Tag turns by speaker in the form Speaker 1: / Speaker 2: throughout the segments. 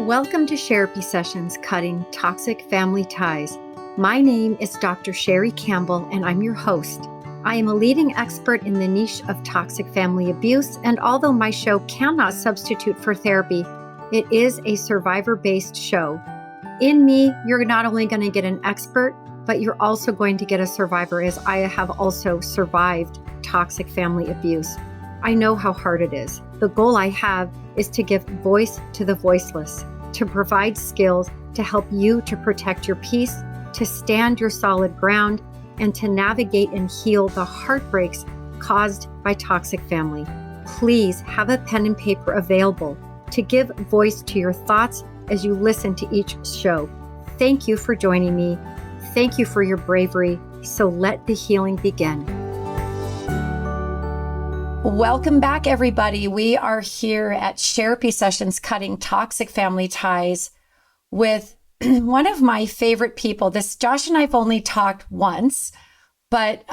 Speaker 1: Welcome to Therapy Sessions Cutting Toxic Family Ties. My name is Dr. Sherry Campbell, and I'm your host. I am a leading expert in the niche of toxic family abuse, and although my show cannot substitute for therapy, it is a survivor-based show. In me, you're not only going to get an expert, but you're also going to get a survivor, as I have also survived toxic family abuse. I know how hard it is. The goal I have is to give voice to the voiceless, to provide skills to help you to protect your peace, to stand your solid ground, and to navigate and heal the heartbreaks caused by toxic family. Please have a pen and paper available to give voice to your thoughts as you listen to each show. Thank you for joining me. Thank you for your bravery. So let the healing begin. Welcome back, everybody. We are here at Therapy Sessions Cutting Toxic Family Ties with one of my favorite people. Josh and I've only talked once, but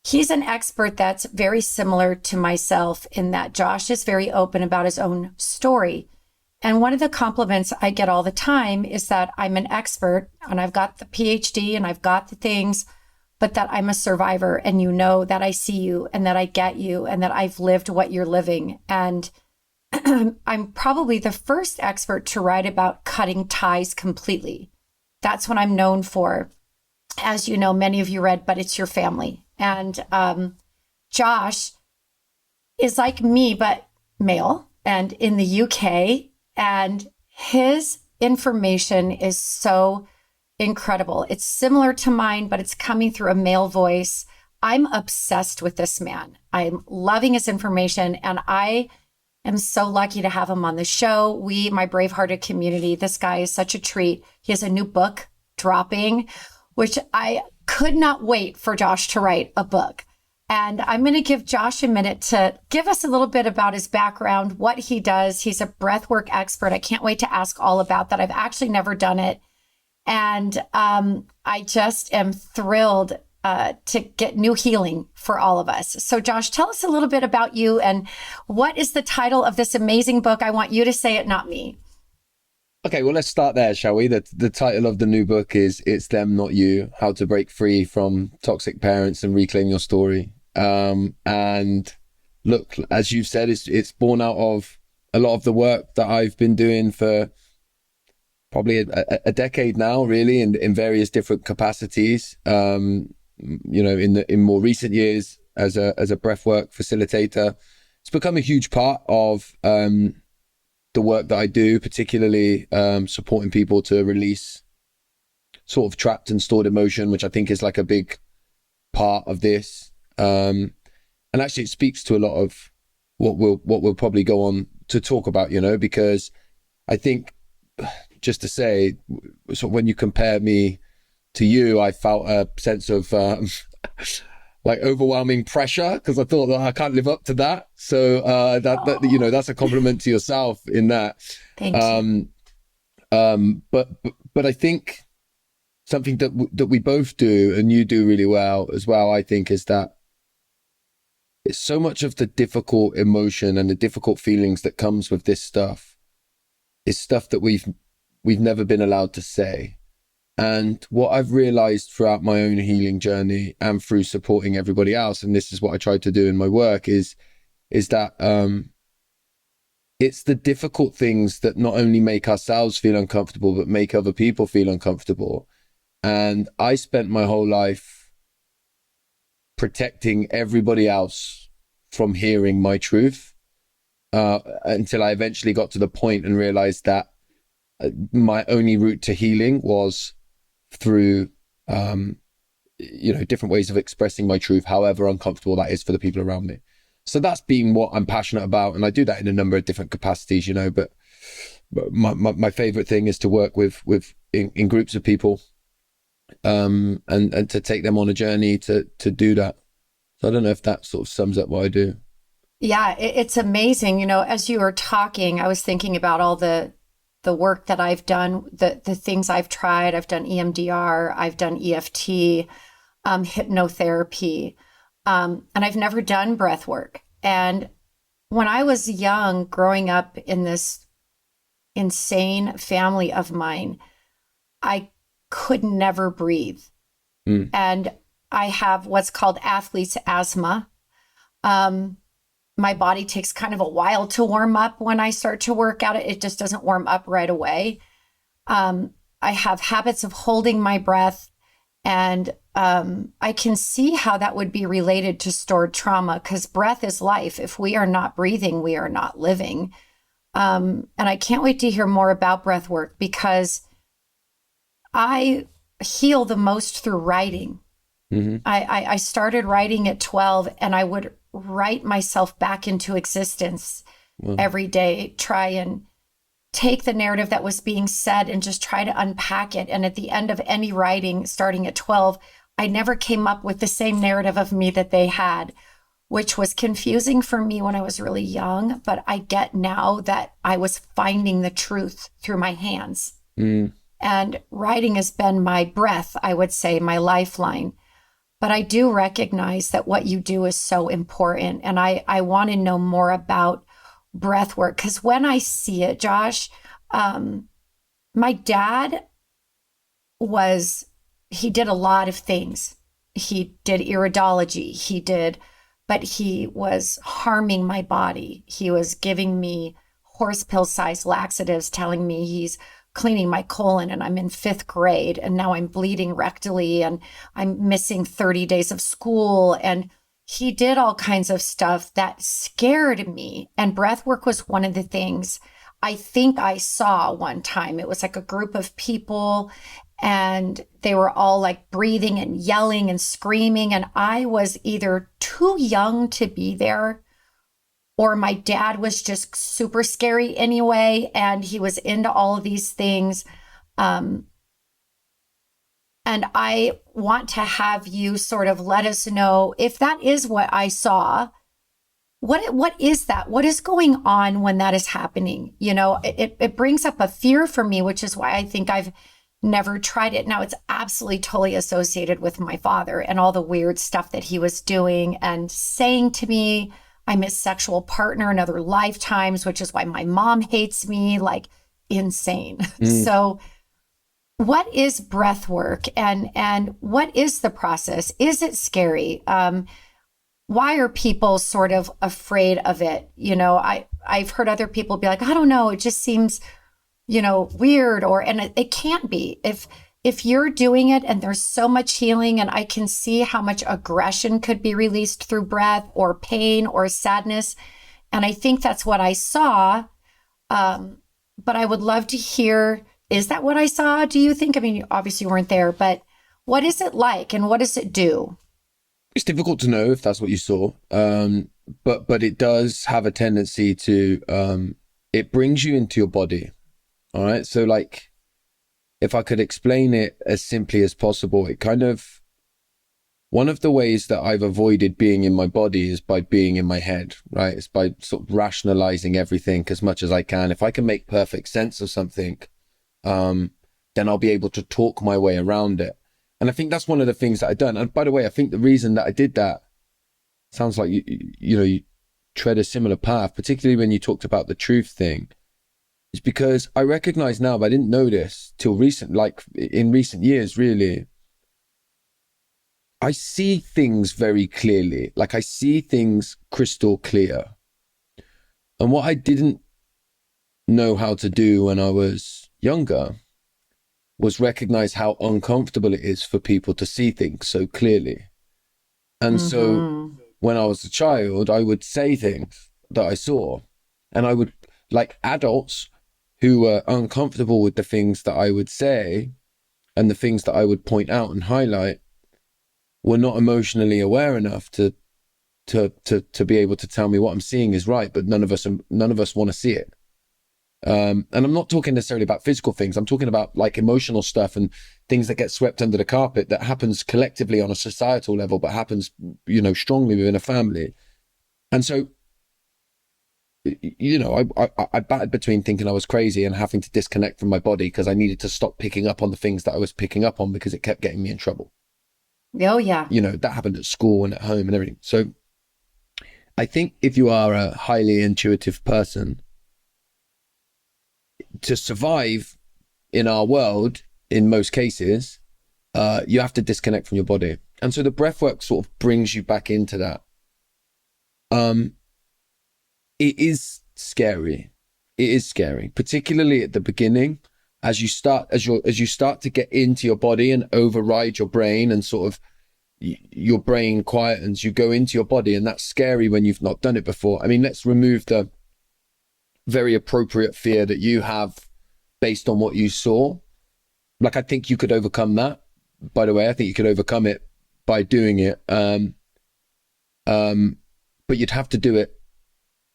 Speaker 1: he's an expert that's very similar to myself in that Josh is very open about his own story. And one of the compliments I get all the time is that I'm an expert and I've got the PhD and I've got the things, but that I'm a survivor, and you know that I see you and that I get you and that I've lived what you're living. And I'm probably the first expert to write about cutting ties completely. That's what I'm known for. As you know, many of you read, but it's your family. And Josh is like me, but male and in the UK. And his information is so incredible. It's similar to mine, but it's coming through a male voice. I'm obsessed with this man. I'm loving his information, and I am so lucky to have him on the show. My Bravehearted community, this guy is such a treat. He has a new book dropping, which I could not wait for Josh to write a book. And I'm going to give Josh a minute to give us a little bit about his background, what he does. He's a breathwork expert. I can't wait to ask all about that. I've actually never done it. And I just am thrilled to get new healing for all of us. So Josh, tell us a little bit about you and what is the title of this amazing book? I want you to say it, not me.
Speaker 2: Okay, well, let's start there, shall we? The title of the new book is It's Them, Not You, How to Break Free from Toxic Parents and Reclaim Your Story. And look, as you've said, it's born out of a lot of the work that I've been doing for probably a decade now, really, in various different capacities. In more recent years as a breathwork facilitator, it's become a huge part of the work that I do, particularly supporting people to release sort of trapped and stored emotion, which I think is like a big part of this. And actually, it speaks to a lot of what we'll probably go on to talk about, because I think, just to say, so when you compare me to you, I felt a sense of like overwhelming pressure because I thought that I can't live up to that. So that that's a compliment to yourself in that.
Speaker 1: Thank you.
Speaker 2: But I think something that we both do, and you do really well as well, I think, is that it's so much of the difficult emotion and the difficult feelings that comes with this stuff is stuff that we've never been allowed to say. And what I've realized throughout my own healing journey and through supporting everybody else, and this is what I try to do in my work, is that it's the difficult things that not only make ourselves feel uncomfortable, but make other people feel uncomfortable. And I spent my whole life protecting everybody else from hearing my truth until I eventually got to the point and realized that my only route to healing was through, different ways of expressing my truth, however uncomfortable that is for the people around me. So that's been what I'm passionate about. And I do that in a number of different capacities, but my favorite thing is to work in groups of people, and to take them on a journey to do that. So I don't know if that sort of sums up what I do.
Speaker 1: Yeah, it's amazing. As you were talking, I was thinking about all the work that I've done, the things I've tried. I've done EMDR, I've done EFT, hypnotherapy, and I've never done breath work. And when I was young, growing up in this insane family of mine, I could never breathe.
Speaker 2: Mm.
Speaker 1: And I have what's called athlete's asthma. Um, my body takes kind of a while to warm up when I start to work out. It just doesn't warm up right away. Um, I have habits of holding my breath, and I can see how that would be related to stored trauma, because breath is life. If we are not breathing, we are not living. And I can't wait to hear more about breath work, because I heal the most through writing.
Speaker 2: Mm-hmm.
Speaker 1: I started writing at 12, and I would write myself back into existence
Speaker 2: Well,
Speaker 1: every day, try and take the narrative that was being said and just try to unpack it. And at the end of any writing, starting at 12, I never came up with the same narrative of me that they had, which was confusing for me when I was really young. But I get now that I was finding the truth through my hands.
Speaker 2: mm,
Speaker 1: And writing has been my breath, I would say, my lifeline. But I do recognize that what you do is so important. And I want to know more about breath work, because when I see it, Josh, my dad he did a lot of things. He did iridology, but he was harming my body. He was giving me horse pill sized laxatives, telling me he's cleaning my colon, and I'm in 5th grade, and now I'm bleeding rectally, and I'm missing 30 days of school. And he did all kinds of stuff that scared me. And breath work was one of the things I think I saw one time. It was like a group of people, and they were all like breathing and yelling and screaming. And I was either too young to be there, or my dad was just super scary anyway, and he was into all of these things. And I want to have you sort of let us know if that is what I saw. What is that? What is going on when that is happening? You know, it brings up a fear for me, which is why I think I've never tried it. Now, it's absolutely totally associated with my father and all the weird stuff that he was doing and saying to me. I'm his sexual partner in other lifetimes, which is why my mom hates me, like insane.
Speaker 2: mm.
Speaker 1: So what is breath work, and what is the process? Is it scary? Why are people sort of afraid of it? You know, I've heard other people be like, I don't know, it just seems, weird, and it can't be. If you're doing it and there's so much healing, and I can see how much aggression could be released through breath, or pain, or sadness. And I think that's what I saw. But I would love to hear, is that what I saw? Do you think? I mean, obviously you weren't there, but what is it like, and what does it do?
Speaker 2: It's difficult to know if that's what you saw, but it does have a tendency to it brings you into your body. All right, so like, if I could explain it as simply as possible, it kind of, one of the ways that I've avoided being in my body is by being in my head, right? It's by sort of rationalizing everything as much as I can. If I can make perfect sense of something, then I'll be able to talk my way around it. And I think that's one of the things that I've done. And by the way, I think the reason that I did that, sounds like you tread a similar path, particularly when you talked about the truth thing, is because I recognize now, but I didn't know this till in recent years, really. I see things very clearly. Like, I see things crystal clear. And what I didn't know how to do when I was younger was recognize how uncomfortable it is for people to see things so clearly. And so when I was a child, I would say things that I saw, and I would, like, adults who were uncomfortable with the things that I would say and the things that I would point out and highlight, were not emotionally aware enough to be able to tell me what I'm seeing is right, but none of us want to see it. And I'm not talking necessarily about physical things. I'm talking about like emotional stuff and things that get swept under the carpet that happens collectively on a societal level, but happens, strongly within a family. And so, I battered between thinking I was crazy and having to disconnect from my body because I needed to stop picking up on the things that I was picking up on because it kept getting me in trouble.
Speaker 1: Oh, yeah.
Speaker 2: That happened at school and at home and everything. So I think if you are a highly intuitive person, to survive in our world, in most cases, you have to disconnect from your body. And so the breath work sort of brings you back into that. It is scary. It is scary, particularly at the beginning, as you start to get into your body and override your brain, and sort of your brain quietens, you go into your body, and that's scary when you've not done it before. I mean, let's remove the very appropriate fear that you have based on what you saw. Like, I think you could overcome that. By the way, I think you could overcome it by doing it. But you'd have to do it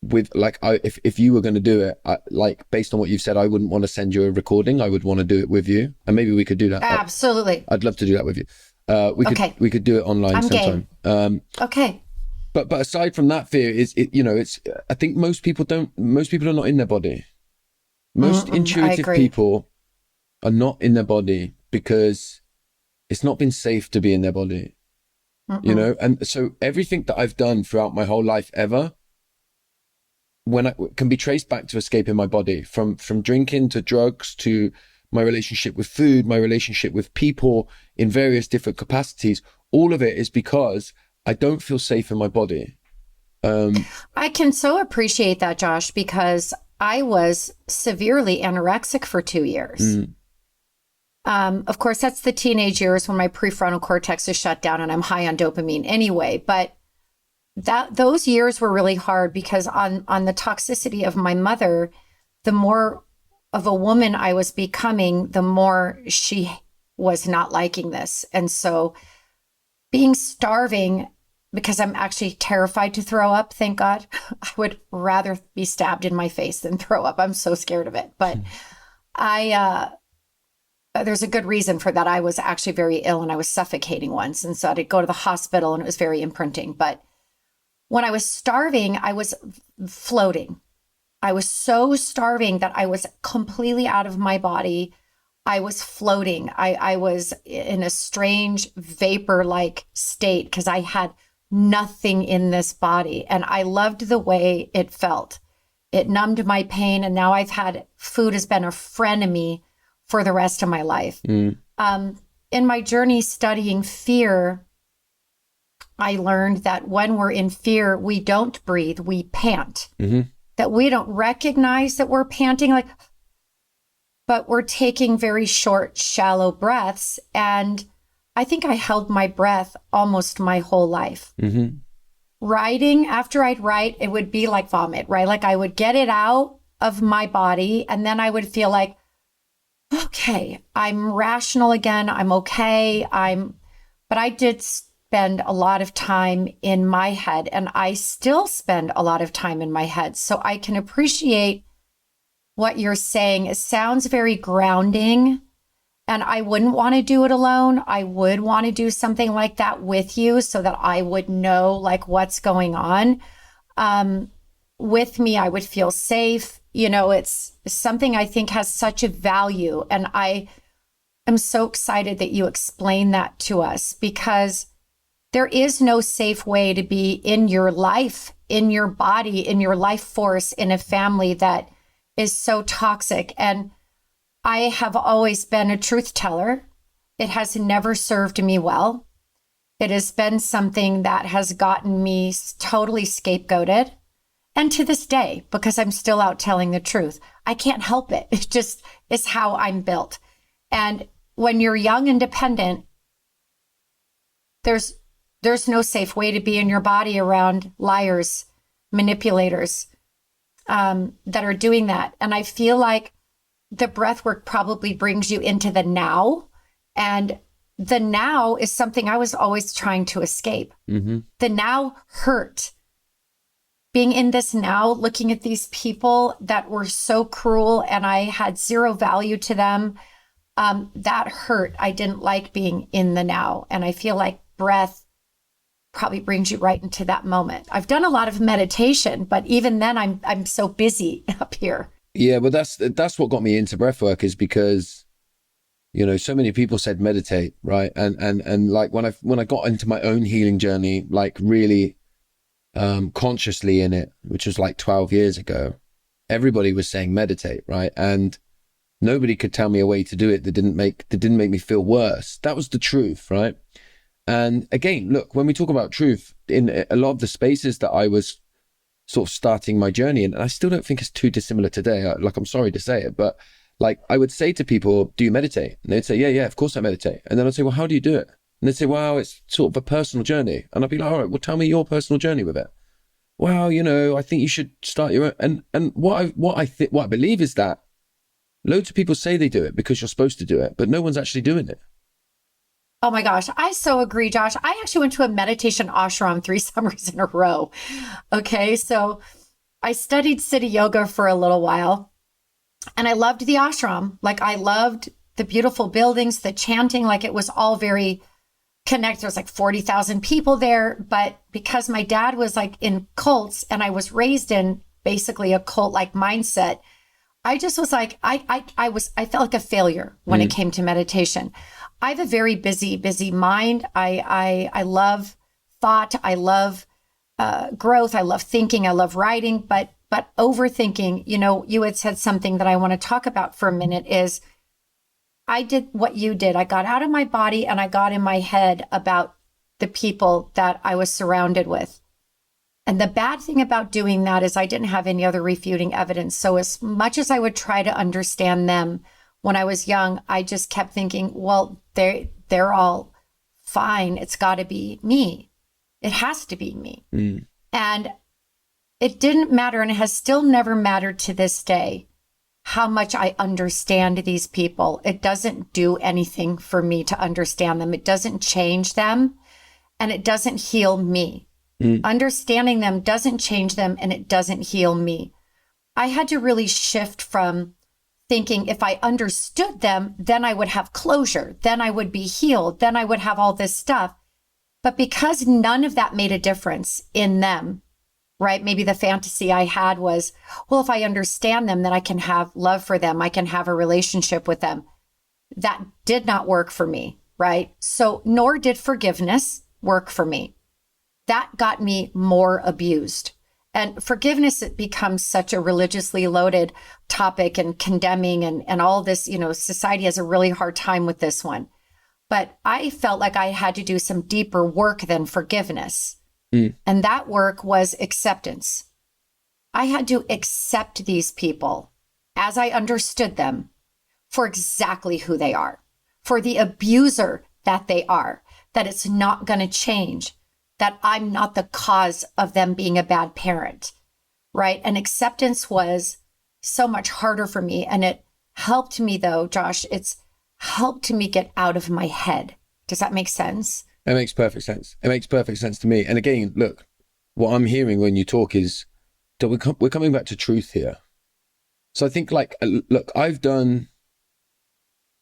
Speaker 2: with, like, if you were going to do it, like, based on what you've said, I wouldn't want to send you a recording. I would want to do it with you, and maybe we could do that.
Speaker 1: Absolutely.
Speaker 2: I'd love to do that with you. We could do it online sometime.
Speaker 1: Okay.
Speaker 2: But aside from that fear, I think most people are not in their body. Most intuitive people are not in their body because it's not been safe to be in their body. And so everything that I've done throughout my whole life ever, when I can be traced back to escaping my body, from drinking to drugs to my relationship with food, my relationship with people in various different capacities, all of it is because I don't feel safe in my body.
Speaker 1: I can so appreciate that, Josh, because I was severely anorexic for 2 years. Of course, that's the teenage years when my prefrontal cortex is shut down and I'm high on dopamine anyway. But those years were really hard because on the toxicity of my mother, the more of a woman I was becoming, the more she was not liking this. And so being starving, because I'm actually terrified to throw up, thank God, I would rather be stabbed in my face than throw up. I'm so scared of it. But there's a good reason for that. I was actually very ill and I was suffocating once. And so I'd go to the hospital and it was very imprinting. But when I was starving, I was floating. I was so starving that I was completely out of my body. I was floating. I was in a strange vapor-like state because I had nothing in this body. And I loved the way it felt. It numbed my pain. And now food has been a frenemy for the rest of my life. In my journey studying fear, I learned that when we're in fear, we don't breathe, we pant. That we don't recognize that we're panting, but we're taking very short, shallow breaths. And I think I held my breath almost my whole life. Writing, after I'd write, it would be like vomit, right? Like I would get it out of my body and then I would feel like, okay, I'm rational again. I'm okay. But I did spend a lot of time in my head, and I still spend a lot of time in my head. So I can appreciate what you're saying. It sounds very grounding, and I wouldn't want to do it alone. I would want to do something like that with you so that I would know like what's going on. With me, I would feel safe. It's something I think has such a value. And I am so excited that you explain that to us, because there is no safe way to be in your life, in your body, in your life force, in a family that is so toxic. And I have always been a truth teller. It has never served me well. It has been something that has gotten me totally scapegoated. And to this day, because I'm still out telling the truth, I can't help it. It just is how I'm built. And when you're young and dependent, there's no safe way to be in your body around liars, manipulators that are doing that. And I feel like the breath work probably brings you into the now. And the now is something I was always trying to escape. The now hurt. Being in this now, looking at these people that were so cruel and I had zero value to them, that hurt. I didn't like being in the now. And I feel like breath probably brings you right into that moment. I've done a lot of meditation, but even then I'm so busy up here.
Speaker 2: Yeah, but that's what got me into breathwork, is because, so many people said meditate, right? And like when I got into my own healing journey, like really consciously in it, which was like 12 years ago, everybody was saying meditate, right? And Nobody could tell me a way to do it that didn't make me feel worse. That was the truth, right? And again, look, when we talk about truth, in a lot of the spaces that I was sort of starting my journey in, and I still don't think it's too dissimilar today. Like, I'm sorry to say it, but like, I would say to people, do you meditate? And they'd say, yeah, of course I meditate. And then I'd say, well, how do you do it? And they'd say, well, it's sort of a personal journey. And I'd be like, all right, well, tell me your personal journey with it. Well, I think you should start your own. And what I believe is that loads of people say they do it because you're supposed to do it, but no one's actually doing it.
Speaker 1: Oh my gosh, I so agree, Josh. I actually went to a meditation ashram 3 summers in a row. Okay, so I studied city yoga for a little while, and I loved the ashram. Like, I loved the beautiful buildings, the chanting, like it was all very connected. There was like 40,000 people there. But because my dad was like in cults and I was raised in basically a cult like mindset, I just was like, I felt like a failure when it came to meditation. I have a very busy mind. I love thought. I love growth. I love thinking. I love writing, but overthinking, you had said something that I want to talk about for a minute is I did what you did. I got out of my body and I got in my head about the people that I was surrounded with. And the bad thing about doing that is I didn't have any other refuting evidence. So as much as I would try to understand them when I was young, I just kept thinking, well, they're all fine. It's got to be me. It has to be me. And it didn't matter, and it has still never mattered to this day, how much I understand these people. It doesn't do anything for me to understand them. It doesn't change them, and it doesn't heal me. Understanding them doesn't change them, and it doesn't heal me. I had to really shift from thinking if I understood them, then I would have closure, then I would be healed, then I would have all this stuff. But because none of that made a difference in them, right? Maybe the fantasy I had was, well, if I understand them, then I can have love for them. I can have a relationship with them. That did not work for me, right? So nor did forgiveness work for me. That got me more abused. And forgiveness, it becomes such a religiously loaded topic and condemning and all this, society has a really hard time with this one. But I felt like I had to do some deeper work than forgiveness. And that work was acceptance. I had to accept these people as I understood them for exactly who they are, for the abuser that they are, that it's not going to change, that I'm not the cause of them being a bad parent, right? And acceptance was so much harder for me. And it helped me though, Josh, it's helped me get out of my head. Does that make sense?
Speaker 2: It makes perfect sense. It makes perfect sense to me. And again, look, what I'm hearing when you talk is that we're coming back to truth here. So I think look, I've done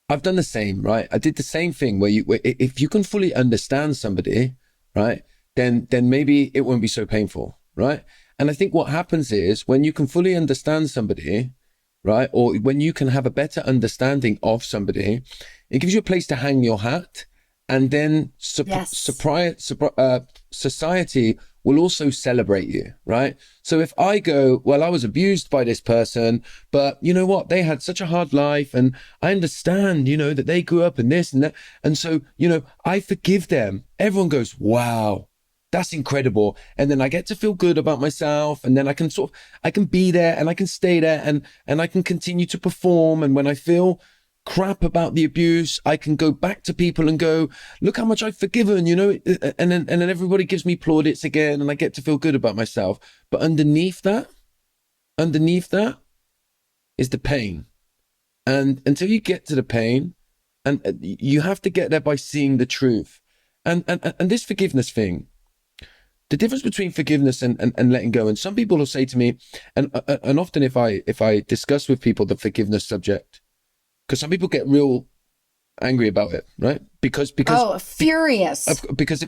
Speaker 2: the same, right? I did the same thing where if you can fully understand somebody, right, then maybe it won't be so painful, right? And I think what happens is when you can fully understand somebody, right, or when you can have a better understanding of somebody, it gives you a place to hang your hat. And then society will also celebrate you, right? So if I go, well, I was abused by this person, but you know what? They had such a hard life and I understand, that they grew up in this and that. And so, I forgive them. Everyone goes, wow, that's incredible. And then I get to feel good about myself. And then I can be there and I can stay there and I can continue to perform. And when I feel crap about the abuse, I can go back to people and go, look how much I've forgiven, and then everybody gives me plaudits again and I get to feel good about myself. But underneath that is the pain. And until you get to the pain, and you have to get there by seeing the truth. And this forgiveness thing, the difference between forgiveness and letting go. And some people will say to me, and often if I discuss with people the forgiveness subject, because some people get real angry about it, right? Because
Speaker 1: furious.
Speaker 2: Because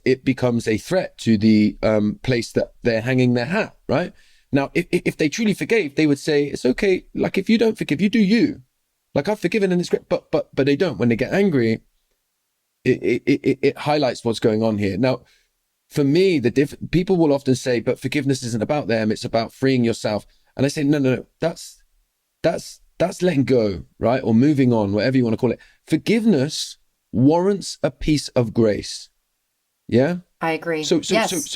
Speaker 2: it becomes a threat to the place that they're hanging their hat, right? Now, if they truly forgave, they would say it's okay. Like if you don't forgive, you do you. Like I've forgiven and it's great, but they don't. When they get angry, it highlights what's going on here. Now, for me, people will often say, but forgiveness isn't about them. It's about freeing yourself. And I say, no. That's That's letting go, right? Or moving on, whatever you want to call it. Forgiveness warrants a piece of grace. Yeah?
Speaker 1: I agree.
Speaker 2: So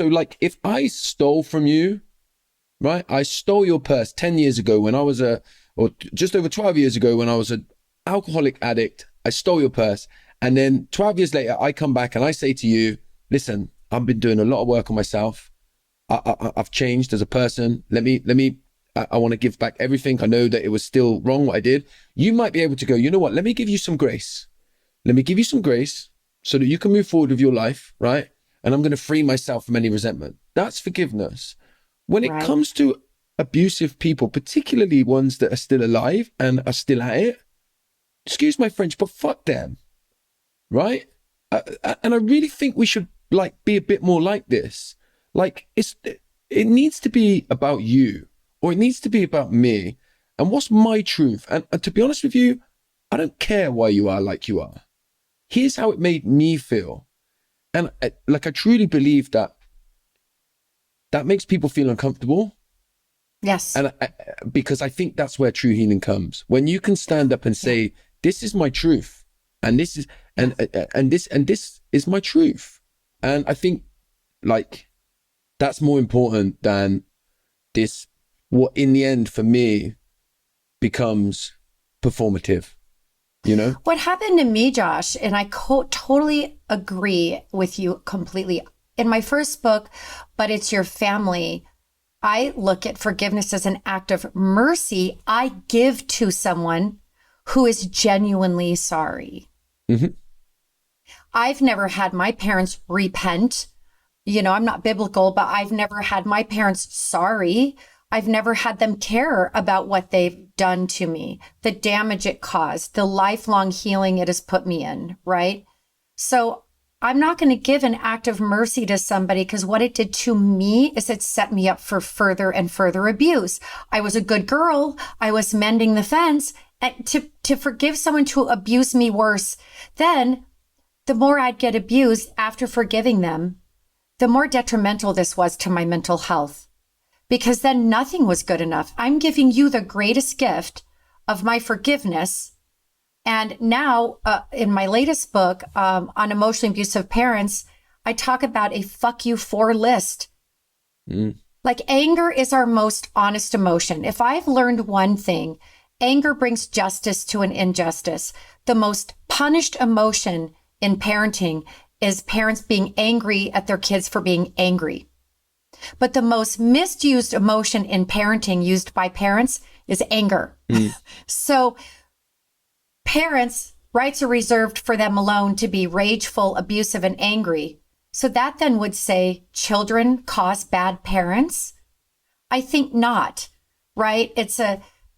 Speaker 2: like if I stole from you, right? I stole your purse 10 years ago when I was or just over 12 years ago when I was an alcoholic addict. I stole your purse. And then 12 years later, I come back and I say to you, listen, I've been doing a lot of work on myself. I've changed as a person. I want to give back everything. I know that it was still wrong what I did. You might be able to go, you know what? Let me give you some grace. Let me give you some grace so that you can move forward with your life, right? And I'm going to free myself from any resentment. That's forgiveness. When it comes to abusive people, particularly ones that are still alive and are still at it, excuse my French, but fuck them, right? And I really think we should like be a bit more like this. Like it needs to be about you, or it needs to be about me. And what's my truth? And to be honest with you, I don't care why you are like you are. Here's how it made me feel. And I truly believe that makes people feel uncomfortable.
Speaker 1: Yes.
Speaker 2: And because I think that's where true healing comes. When you can stand up and say, this is my truth. And this is, and this is my truth. And I think like, that's more important than this, what in the end for me becomes performative, you know?
Speaker 1: What happened to me, Josh, and I totally agree with you completely. In my first book, But It's Your Family, I look at forgiveness as an act of mercy I give to someone who is genuinely sorry.
Speaker 2: Mm-hmm.
Speaker 1: I've never had my parents repent. You know, I'm not biblical, but I've never had my parents sorry. I've never had them care about what they've done to me, the damage it caused, the lifelong healing it has put me in, right? So I'm not going to give an act of mercy to somebody because what it did to me is it set me up for further and further abuse. I was a good girl. I was mending the fence. And to forgive someone to abuse me worse, then the more I'd get abused after forgiving them, the more detrimental this was to my mental health, because then nothing was good enough. I'm giving you the greatest gift of my forgiveness. And now in my latest book on emotionally abusive parents, I talk about a fuck you for list. Like anger is our most honest emotion. If I've learned one thing, anger brings justice to an injustice. The most punished emotion in parenting is parents being angry at their kids for being angry. But the most misused emotion in parenting used by parents is anger. So parents, rights are reserved for them alone to be rageful, abusive, and angry. So that then would say children cause bad parents? I think not, right? It's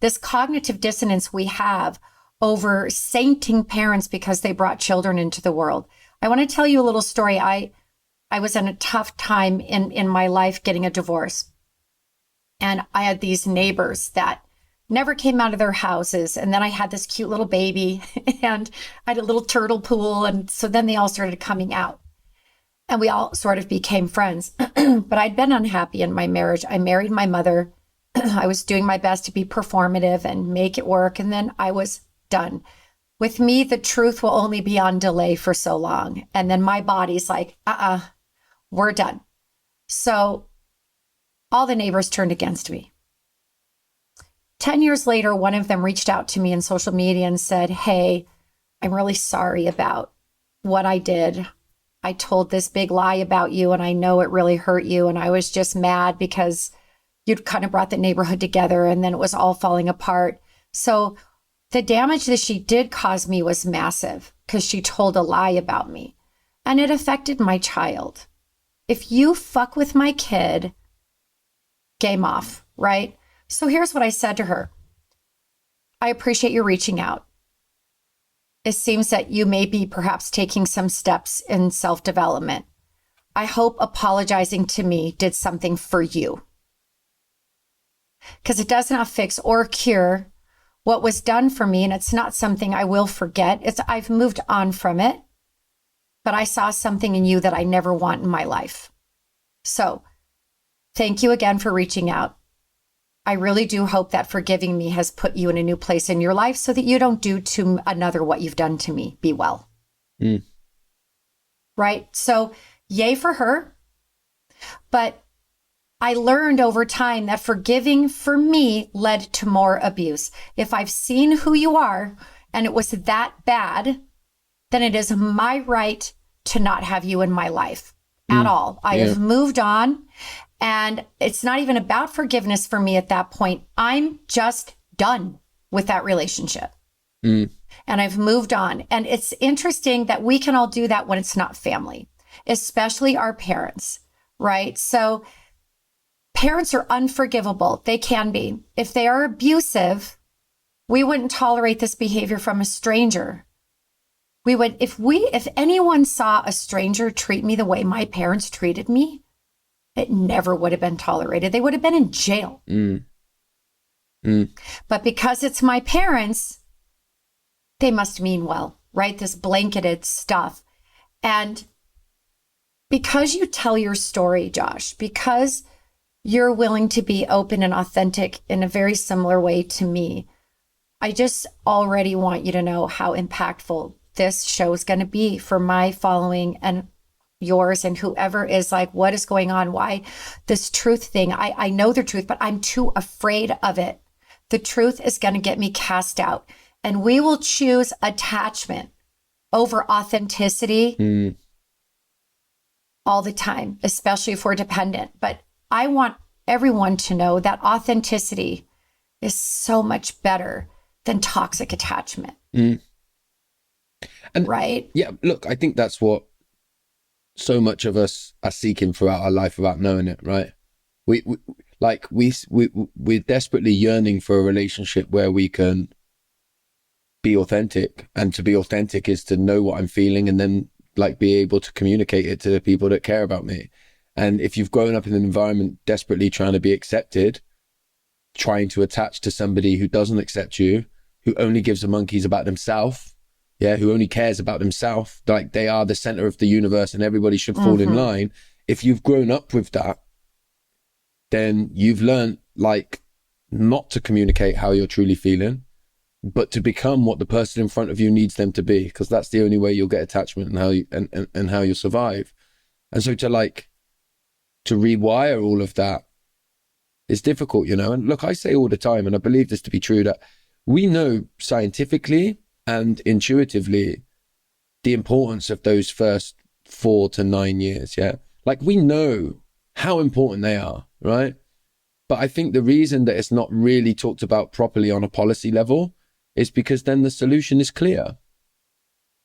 Speaker 1: this cognitive dissonance we have over sainting parents because they brought children into the world. I want to tell you a little story. I was in a tough time in my life getting a divorce. And I had these neighbors that never came out of their houses. And then I had this cute little baby and I had a little turtle pool. And so then they all started coming out and we all sort of became friends. But I'd been unhappy in my marriage. I married my mother. I was doing my best to be performative and make it work. And then I was done. With me, the truth will only be on delay for so long. And then my body's like, we're done. So all the neighbors turned against me. 10 years later, one of them reached out to me in social media and said, hey, I'm really sorry about what I did. I told this big lie about you and I know it really hurt you. And I was just mad because you'd kind of brought the neighborhood together and then it was all falling apart. So the damage that she did cause me was massive because she told a lie about me and it affected my child. If you fuck with my kid, game off, right? So here's what I said to her. I appreciate you reaching out. It seems that you may be perhaps taking some steps in self-development. I hope apologizing to me did something for you. Because it does not fix or cure what was done for me, and it's not something I will forget. I've moved on from it, but I saw something in you that I never want in my life. So thank you again for reaching out. I really do hope that forgiving me has put you in a new place in your life so that you don't do to another what you've done to me. Be well.
Speaker 2: Mm.
Speaker 1: Right? So yay for her. But I learned over time that forgiving for me led to more abuse. If I've seen who you are and it was that bad, then it is my right to not have you in my life at all. I have moved on, and it's not even about forgiveness for me at that point. I'm just done with that relationship. And I've moved on. And it's interesting that we can all do that when it's not family, especially our parents, right? So parents are unforgivable. They can be. If they are abusive, we wouldn't tolerate this behavior from a stranger. We would, if anyone saw a stranger treat me the way my parents treated me, it never would have been tolerated. They would have been in jail. But because it's my parents, they must mean well, right? This blanketed stuff. And because you tell your story, Josh, because you're willing to be open and authentic in a very similar way to me, I just already want you to know how impactful this show is going to be for my following and yours and whoever is like, what is going on? Why this truth thing? I know the truth, but I'm too afraid of it. The truth is going to get me cast out. And we will choose attachment over authenticity all the time, especially if we're dependent. But I want everyone to know that authenticity is so much better than toxic attachment.
Speaker 2: And
Speaker 1: right?
Speaker 2: Yeah, look, I think that's what so much of us are seeking throughout our life without knowing it, right? We're desperately yearning for a relationship where we can be authentic, and to be authentic is to know what I'm feeling and then like be able to communicate it to the people that care about me. And if you've grown up in an environment desperately trying to be accepted, trying to attach to somebody who doesn't accept you, who only gives a monkeys about themselves, who only cares about themselves, like they are the center of the universe and everybody should fall in line. If you've grown up with that, then you've learned like not to communicate how you're truly feeling, but to become what the person in front of you needs them to be, because that's the only way you'll get attachment and how you and how you'll survive. And so to rewire all of that is difficult, you know. And look, I say all the time, and I believe this to be true, that we know scientifically and intuitively the importance of those first 4 to 9 years. Like we know how important they are, right? But I think the reason that it's not really talked about properly on a policy level is because then the solution is clear.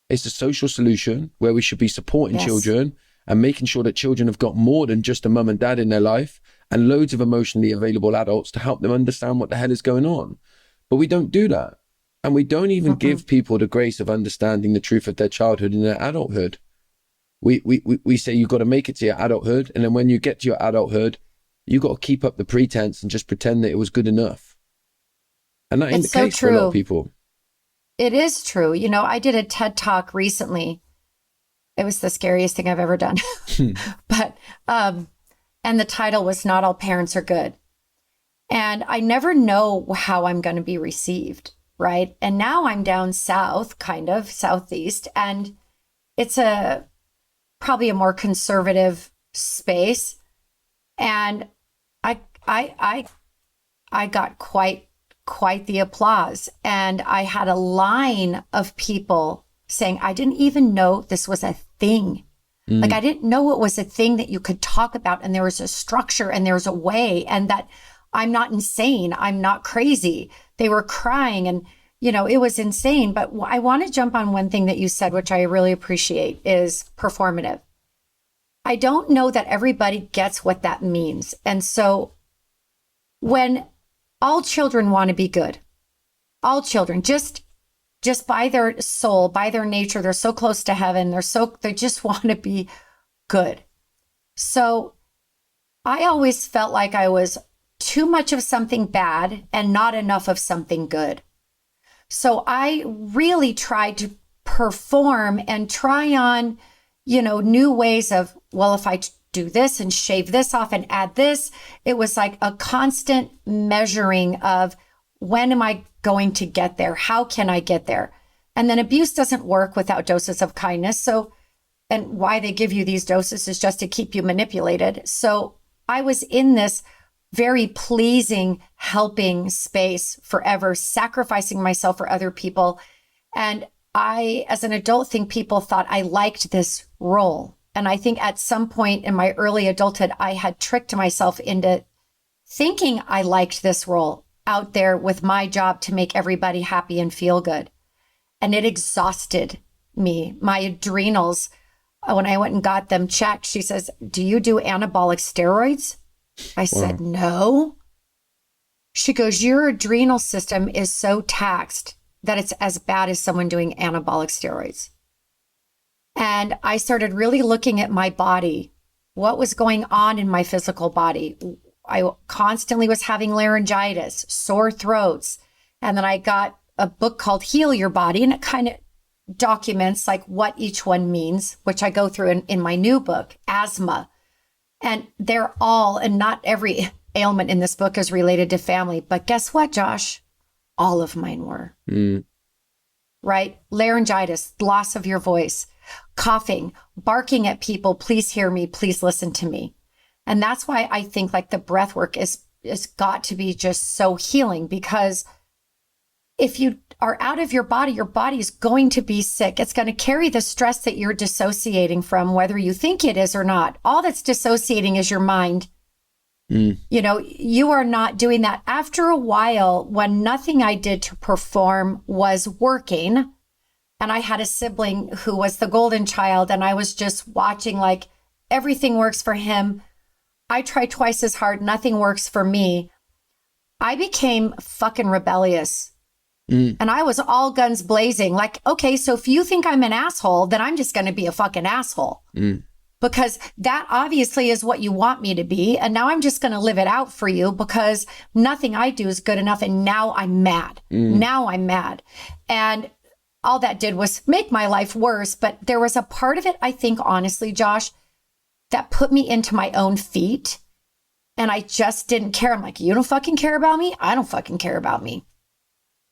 Speaker 2: It's a social solution where we should be supporting children and making sure that children have got more than just a mum and dad in their life and loads of emotionally available adults to help them understand what the hell is going on. But we don't do that. And we don't even give people the grace of understanding the truth of their childhood and their adulthood. We say you've got to make it to your adulthood. And then when you get to your adulthood, you've got to keep up the pretense and just pretend that it was good enough. And that ain't the case for a lot of people.
Speaker 1: It is true. You know, I did a TED Talk recently. It was the scariest thing I've ever done. But, and the title was Not All Parents Are Good. And I never know how I'm going to be received, right? And now I'm down south, kind of southeast, and it's probably a more conservative space. And I got quite the applause. And I had a line of people saying, I didn't even know this was a thing. Like, I didn't know it was a thing that you could talk about, and there was a structure and there's a way, and that I'm not insane. I'm not crazy. They were crying, and, you know, it was insane. But I want to jump on one thing that you said, which I really appreciate, is performative. I don't know that everybody gets what that means. And so when all children want to be good, all children, just by their soul, by their nature, they're so close to heaven. They just want to be good. So I always felt like I was too much of something bad and not enough of something good. So I really tried to perform and try on, you know, new ways of, well, if I do this and shave this off and add this. It was like a constant measuring of when am I going to get there? How can I get there? And then abuse doesn't work without doses of kindness. So, and why they give you these doses is just to keep you manipulated. So I was in this very pleasing, helping space forever, sacrificing myself for other people. And I, as an adult, think people thought I liked this role. And I think at some point in my early adulthood, I had tricked myself into thinking I liked this role out there with my job to make everybody happy and feel good. And it exhausted me. My adrenals, when I went and got them checked, she says, "Do you do anabolic steroids?" I said, "No." She goes, "Your adrenal system is so taxed that it's as bad as someone doing anabolic steroids." And I started really looking at my body, what was going on in my physical body. I constantly was having laryngitis, sore throats. And then I got a book called Heal Your Body, and it kind of documents like what each one means, which I go through in my new book, Asthma. And they're all, and not every ailment in this book is related to family. But guess what, Josh? All of mine were. Right? Laryngitis, loss of your voice, coughing, barking at people, please hear me, please listen to me. And that's why I think like the breath work is got to be just so healing, because if you are out of your body is going to be sick. It's going to carry the stress that you're dissociating from, whether you think it is or not. All that's dissociating is your mind. You know, you are not doing that. After a while, when nothing I did to perform was working, and I had a sibling who was the golden child, and I was just watching like everything works for him. I try twice as hard. Nothing works for me. I became fucking rebellious. And I was all guns blazing. Like, okay, so if you think I'm an asshole, then I'm just going to be a fucking asshole. Because that obviously is what you want me to be. And now I'm just going to live it out for you because nothing I do is good enough. And now I'm mad. Now I'm mad. And all that did was make my life worse. But there was a part of it, I think, honestly, Josh, that put me into my own feet. And I just didn't care. I'm like, you don't fucking care about me? I don't fucking care about me.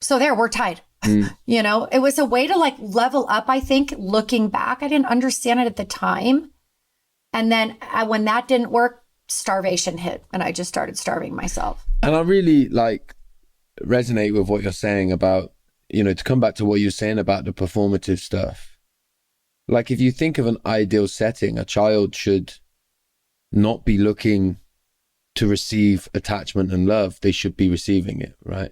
Speaker 1: So there, we're tied. You know, it was a way to like level up, I think, looking back. I didn't understand it at the time. And then when that didn't work, starvation hit, and I just started starving myself.
Speaker 2: And I really like resonate with what you're saying about, you know, to come back to what you're saying about the performative stuff. Like if you think of an ideal setting, a child should not be looking to receive attachment and love. They should be receiving it, right?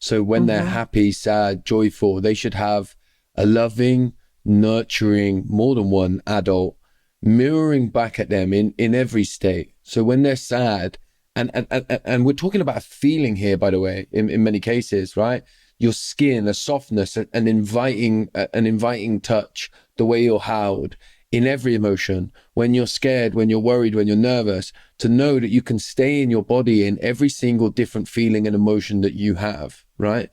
Speaker 2: So when they're happy, sad, joyful, they should have a loving, nurturing, more than one adult mirroring back at them in every state. So when they're sad, and we're talking about a feeling here, by the way, in many cases, right? Your skin, a softness, an inviting touch, the way you're held in every emotion, when you're scared, when you're worried, when you're nervous, to know that you can stay in your body in every single different feeling and emotion that you have, right?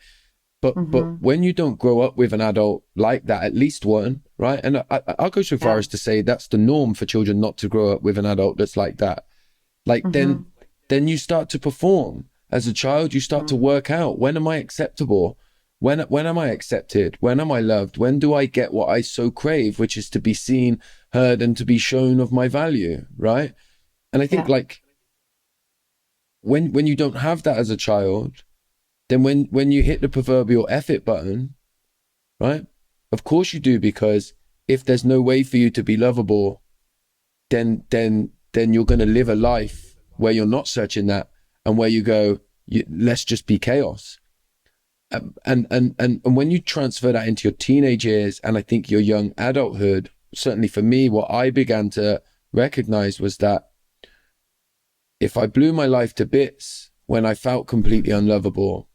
Speaker 2: But when you don't grow up with an adult like that, at least one, right? And I'll go so far as to say that's the norm for children, not to grow up with an adult that's like that. Like then you start to perform. As a child, you start to work out, when am I acceptable? When am I accepted? When am I loved? When do I get what I so crave, which is to be seen, heard, and to be shown of my value, right? And I think like when you don't have that as a child, then when you hit the proverbial F it button, right? Of course you do, because if there's no way for you to be lovable, then you're going to live a life where you're not searching that, and where you go, let's just be chaos. And when you transfer that into your teenage years, and I think your young adulthood, certainly for me, what I began to recognize was that if I blew my life to bits when I felt completely unlovable,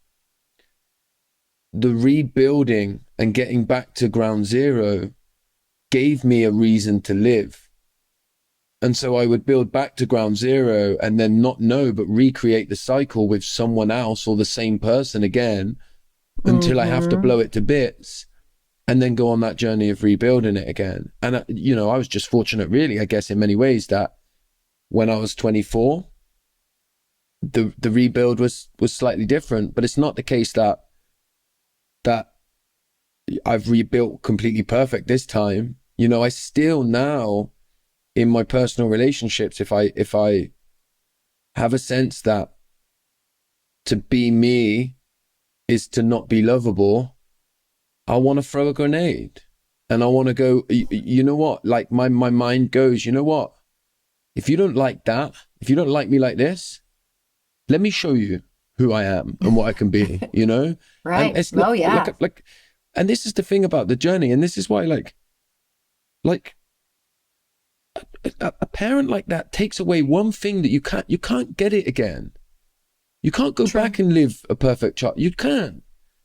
Speaker 2: the rebuilding and getting back to ground zero gave me a reason to live. And so I would build back to ground zero and then not know, but recreate the cycle with someone else or the same person again, until I have to blow it to bits, and then go on that journey of rebuilding it again. And, you know, I was just fortunate, really, I guess, in many ways, that when I was 24, the rebuild was slightly different. But it's not the case that I've rebuilt completely perfect this time. You know, I still now in my personal relationships, if I have a sense that to be me is to not be lovable, I want to throw a grenade and I want to go, you know what? Like my mind goes, you know what? If you don't like that, if you don't like me like this, let me show you who I am and what I can be, you know?
Speaker 1: Right.
Speaker 2: And it's not,
Speaker 1: yeah.
Speaker 2: like, and this is the thing about the journey. And this is why like a parent like that takes away one thing that you can't get it again. You can't go back and live a perfect child. You can't.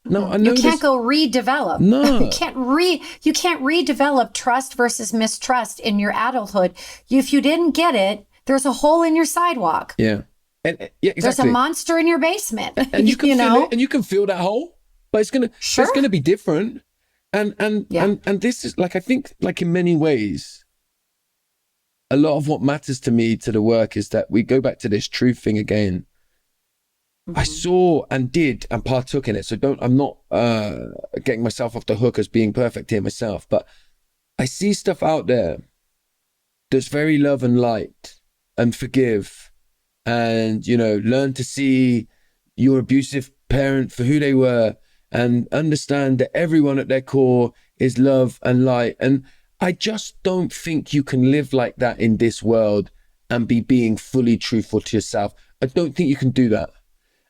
Speaker 2: No, I know
Speaker 1: you can't go redevelop.
Speaker 2: No,
Speaker 1: you can't redevelop trust versus mistrust in your adulthood. If you didn't get it, there's a hole in your sidewalk.
Speaker 2: Yeah, yeah, exactly.
Speaker 1: There's a monster in your basement,
Speaker 2: and you can feel it, and you can feel that hole, but it's gonna be different. And this is like, I think, like in many ways, a lot of what matters to me to the work is that we go back to this truth thing again. I saw and did and partook in it. So I'm not getting myself off the hook as being perfect here myself, but I see stuff out there that's very love and light and forgive and, you know, learn to see your abusive parent for who they were and understand that everyone at their core is love and light. And I just don't think you can live like that in this world and be being fully truthful to yourself. I don't think you can do that.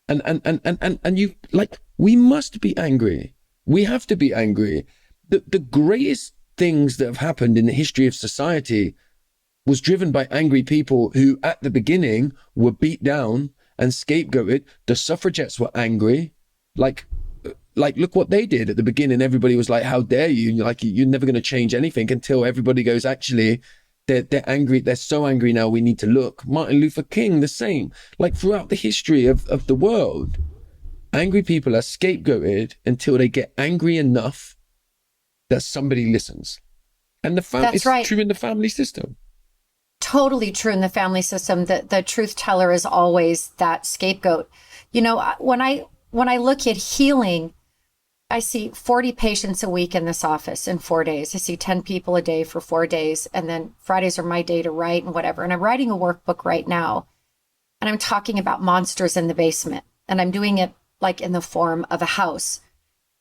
Speaker 2: And you, like, we must be angry. We have to be angry. The greatest things that have happened in the history of society was driven by angry people who at the beginning were beat down and scapegoated. The suffragettes were angry. Like look what they did at the beginning. Everybody was like, how dare you? Like, you're never going to change anything, until everybody goes, actually, they're angry. They're so angry now. We need to look. Martin Luther King, the same. Like, throughout the history of the world, angry people are scapegoated until they get angry enough that somebody listens. And it's right. True in the family system.
Speaker 1: Totally true in the family system. The truth teller is always that scapegoat. You know, when I look at healing, I see 40 patients a week in this office in 4 days. I see 10 people a day for 4 days. And then Fridays are my day to write and whatever. And I'm writing a workbook right now. And I'm talking about monsters in the basement. And I'm doing it like in the form of a house.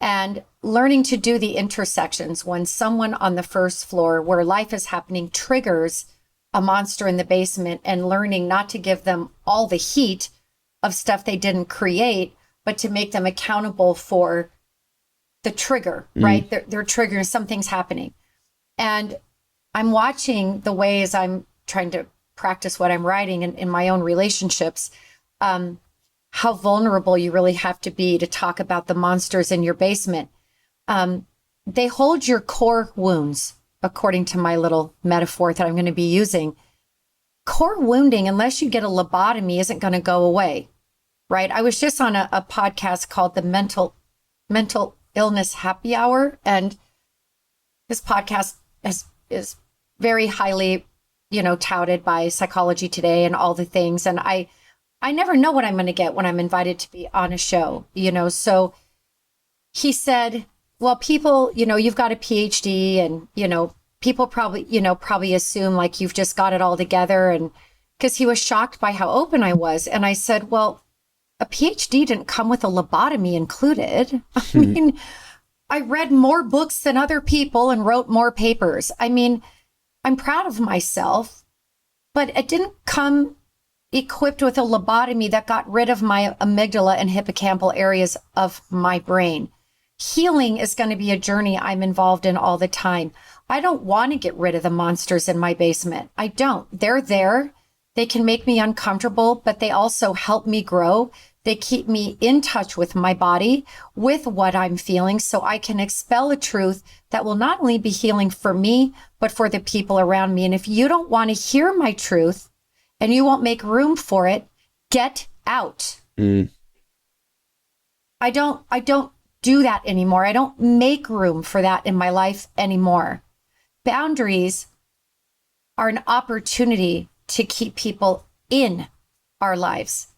Speaker 1: And learning to do the intersections when someone on the first floor where life is happening triggers a monster in the basement, and learning not to give them all the heat of stuff they didn't create, but to make them accountable for the trigger, right? They're triggering, something's happening. And I'm watching the ways I'm trying to practice what I'm writing in my own relationships, how vulnerable you really have to be to talk about the monsters in your basement. They hold your core wounds, according to my little metaphor that I'm going to be using. Core wounding, unless you get a lobotomy, isn't going to go away, right? I was just on a podcast called the Mental Illness Happy Hour, and this podcast is very highly, touted by Psychology Today and all the things. And I never know what I'm going to get when I'm invited to be on a show, So he said, well, people, you've got a PhD, and, people probably assume like you've just got it all together. And because he was shocked by how open I was. And I said, well, a PhD didn't come with a lobotomy included. I mean, I read more books than other people and wrote more papers. I mean, I'm proud of myself, but it didn't come equipped with a lobotomy that got rid of my amygdala and hippocampal areas of my brain. Healing is going to be a journey I'm involved in all the time. I don't want to get rid of the monsters in my basement. I don't. They're there. They can make me uncomfortable, but they also help me grow. They keep me in touch with my body, with what I'm feeling, so I can expel a truth that will not only be healing for me, but for the people around me. And if you don't want to hear my truth and you won't make room for it, get out. I don't do that anymore. I don't make room for that in my life anymore. Boundaries are an opportunity to keep people in our lives.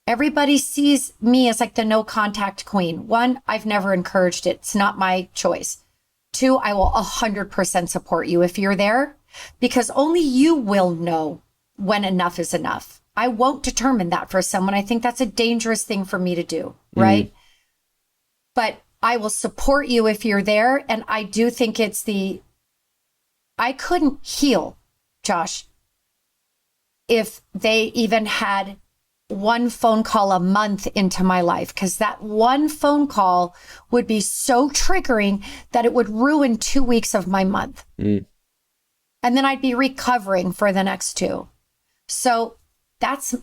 Speaker 1: Everybody sees me as like the no contact queen. One, I've never encouraged it. It's not my choice. Two, I will 100% support you if you're there, because only you will know when enough is enough. I won't determine that for someone. I think that's a dangerous thing for me to do, right? But I will support you if you're there. And I do think I couldn't heal, Josh, if they even had one phone call a month into my life, because that one phone call would be so triggering that it would ruin 2 weeks of my month. And then I'd be recovering for the next 2. So that's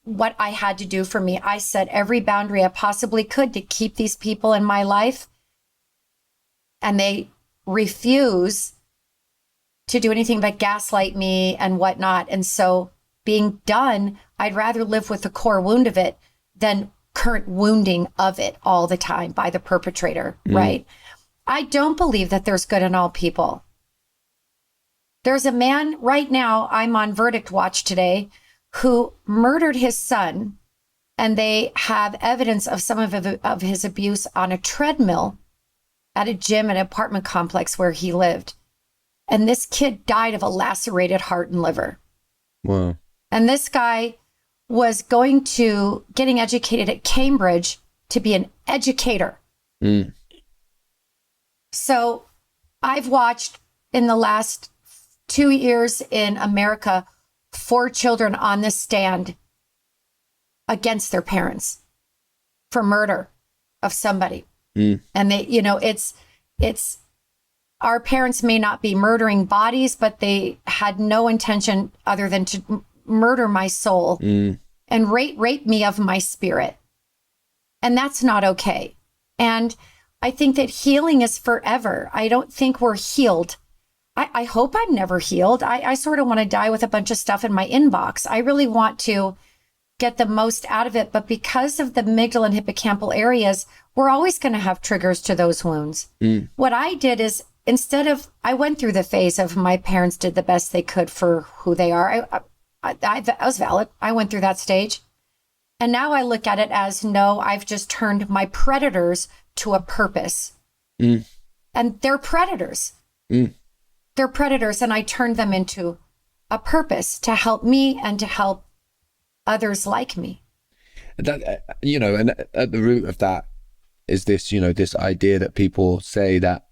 Speaker 1: what I had to do for me. I set every boundary I possibly could to keep these people in my life, and they refuse to do anything but gaslight me and whatnot. And so being done, I'd rather live with the core wound of it than current wounding of it all the time by the perpetrator, right? I don't believe that there's good in all people. There's a man right now, I'm on verdict watch today, who murdered his son, and they have evidence of some of his abuse on a treadmill at a gym and apartment complex where he lived. And this kid died of a lacerated heart and liver.
Speaker 2: Wow.
Speaker 1: And this guy was getting educated at Cambridge to be an educator. So I've watched in the last 2 years in America, 4 children on the stand against their parents for murder of somebody. And they, it's our parents may not be murdering bodies, but they had no intention other than to murder my soul and rape me of my spirit. And that's not okay. And I think that healing is forever. I don't think we're healed. I hope I'm never healed. I sort of want to die with a bunch of stuff in my inbox. I really want to get the most out of it. But because of the amygdala and hippocampal areas, we're always going to have triggers to those wounds. What I did is, I went through the phase of my parents did the best they could for who they are. I was valid. I went through that stage. And now I look at it as, no, I've just turned my predators to a purpose. And they're predators. They're predators, and I turned them into a purpose to help me and to help others like me.
Speaker 2: That, and at the root of that is this, this idea that people say that,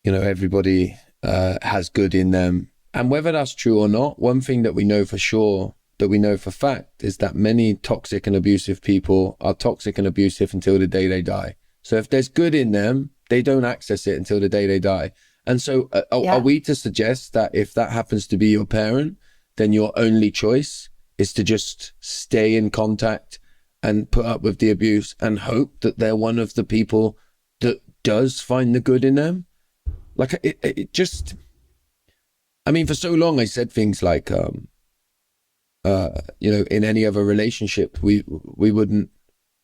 Speaker 2: everybody has good in them. And whether that's true or not, one thing that we know for sure, that we know for fact, is that many toxic and abusive people are toxic and abusive until the day they die. So if there's good in them, they don't access it until the day they die. And so are we to suggest that if that happens to be your parent, then your only choice is to just stay in contact and put up with the abuse and hope that they're one of the people that does find the good in them? Like it just, I mean, for so long I said things like, in any other relationship, we wouldn't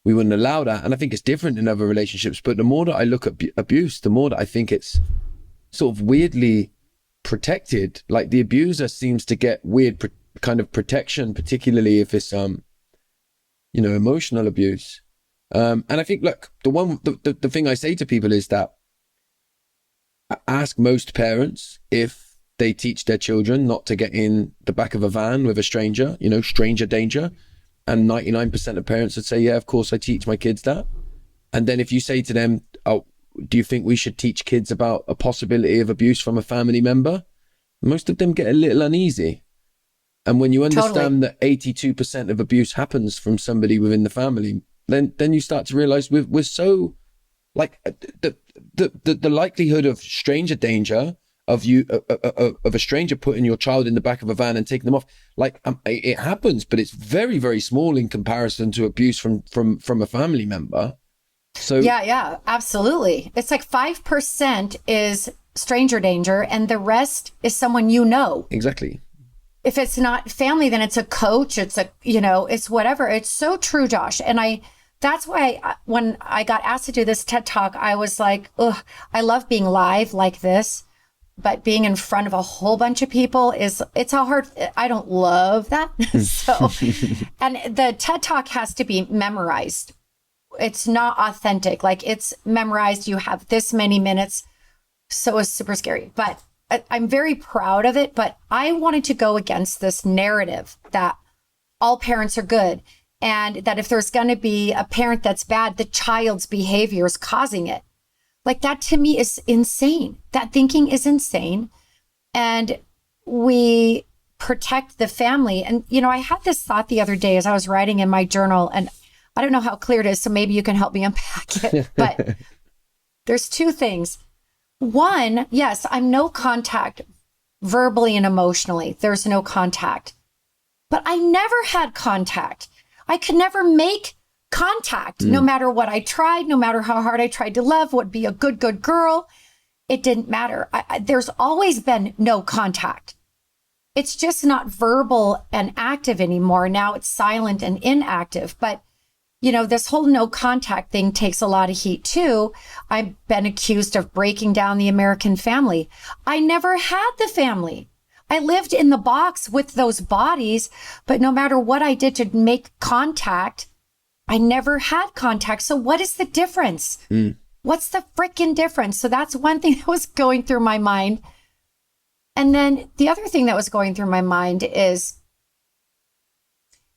Speaker 2: allow that. And I think it's different in other relationships. But the more that I look at abuse, the more that I think it's sort of weirdly protected. Like the abuser seems to get weird kind of protection, particularly if it's, emotional abuse. And I think, look, the thing I say to people is that I ask most parents if they teach their children not to get in the back of a van with a stranger, stranger danger. And 99% of parents would say, yeah, of course I teach my kids that. And then if you say to them, oh, do you think we should teach kids about a possibility of abuse from a family member? Most of them get a little uneasy. And when you understand that 82% of abuse happens from somebody within the family, then you start to realize we're so, like, the likelihood of stranger danger, of a stranger putting your child in the back of a van and taking them off, like, it happens, but it's very, very small in comparison to abuse from a family member. So yeah, absolutely. It's like 5% is stranger danger, and the rest is someone Exactly.
Speaker 1: If it's not family, then it's a coach. It's it's whatever. It's so true, Josh. And that's why when I got asked to do this TED Talk, I was like, ugh, I love being live like this. but being in front of a whole bunch of people it's a hard, I don't love that. So, and the TED Talk has to be memorized. It's not authentic. Like it's memorized. You have this many minutes. So it's super scary, but I'm very proud of it. But I wanted to go against this narrative that all parents are good, and that if there's going to be a parent that's bad, the child's behavior is causing it. Like that to me is insane. That thinking is insane. And we protect the family. And, you know, I had this thought the other day as I was writing in my journal, and I don't know how clear it is, so maybe you can help me unpack it. But there's two things. One, yes, I'm no contact verbally and emotionally. There's no contact. But I never had contact. I could never make contact, no matter what I tried, no matter how hard I tried to love, would be a good girl. It didn't matter. There's always been no contact. It's just not verbal and active anymore. Now it's silent and inactive. But, you know, this whole no contact thing takes a lot of heat too. I've been accused of breaking down the American family. I never had the family. I lived in the box with those bodies, but no matter what I did to make contact, I never had contact. So what is the difference? What's the freaking difference? So that's one thing that was going through my mind. And then the other thing that was going through my mind is,